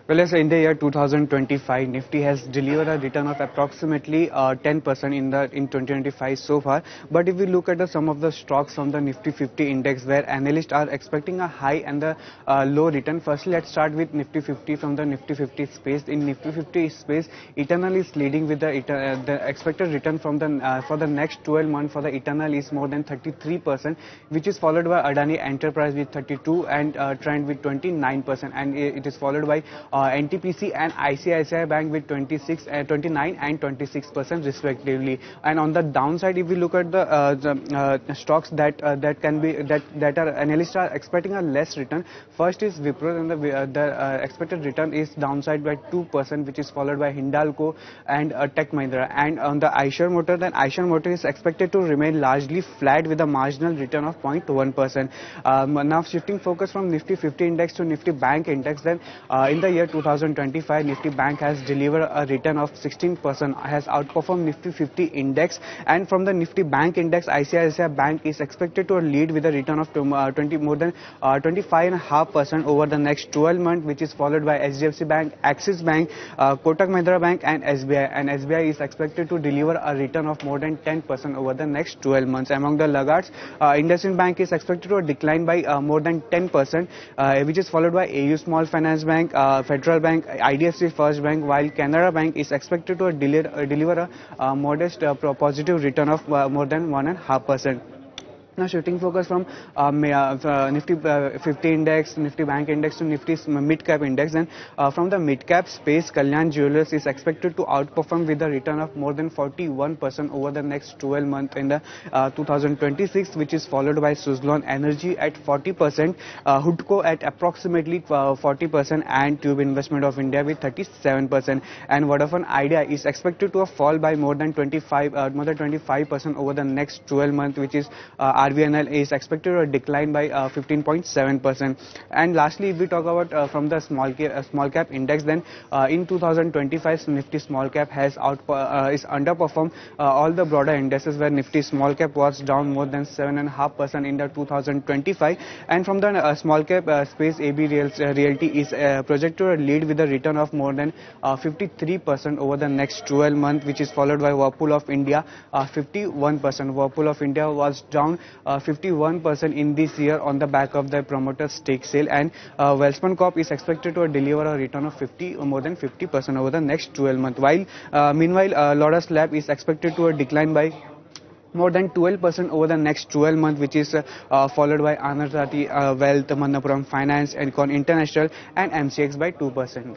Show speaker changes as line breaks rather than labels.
Well, as in the year 2025, Nifty has delivered a return of approximately 10% in 2025 so far. But if we look at some of the stocks from the Nifty 50 index, where analysts are expecting a high and a low return. Firstly, let's start with Nifty 50 from the Nifty 50 space. In Nifty 50 space, Eternal is leading with the expected return from the for the next 12 months for the Eternal is more than 33%, which is followed by Adani Enterprise with 32 and Trend with 29%, and it is followed by NTPC and ICICI Bank with 26, 29 and 26% respectively. And on the downside, if we look at the stocks that can be that are analysts are expecting a less return. First is Wipro, and the expected return is downside by 2%, which is followed by Hindalco and Tech Mahindra. And on the Eicher Motor, then Eicher Motor is expected to remain largely flat with a marginal return of 0.1%. Now shifting focus from Nifty 50 index to Nifty Bank index, then in the year 2025, Nifty Bank has delivered a return of 16%, has outperformed Nifty 50 index. And from the Nifty Bank index, ICICI Bank is expected to lead with a return of more than 25.5% over the next 12 months, which is followed by HDFC Bank, Axis Bank, Kotak Mahindra Bank, and SBI. And SBI is expected to deliver a return of more than 10% over the next 12 months. Among the laggards, IndusInd Bank is expected to decline by more than 10%, which is followed by AU Small Finance Bank, Federal Bank, IDFC First Bank, while Canara Bank is expected to deliver a modest positive return of more than 1.5%. Now shifting focus from Nifty 50 index, Nifty Bank index to Nifty mid cap index, and from the mid cap space, Kalyan Jewellers is expected to outperform with a return of more than 41% over the next 12 months in the 2026, which is followed by Suzlon Energy at 40%, Hudco at approximately 40%, and Tube Investment of India with 37%. And Vodafone Idea is expected to fall by more than 25% over the next 12 months, which is RVNL is expected to decline by 15.7%. And lastly, if we talk about from the small cap index, then in 2025, Nifty small cap has is underperformed all the broader indices, where Nifty small cap was down more than 7.5% in the 2025. And from the small cap space, AB Realty is projected to lead with a return of more than 53% over the next 12 months, which is followed by Whirlpool of India 51%. Whirlpool of India was down 51% in this year on the back of the promoter stake sale, and Welspun Corp is expected to deliver a return of more than 50% over the next 12 months. While meanwhile, Lotus Lab is expected to decline by more than 12% over the next 12 months, which is followed by Anand Rathi Wealth, Manappuram Finance, Encon International, and MCX by 2%.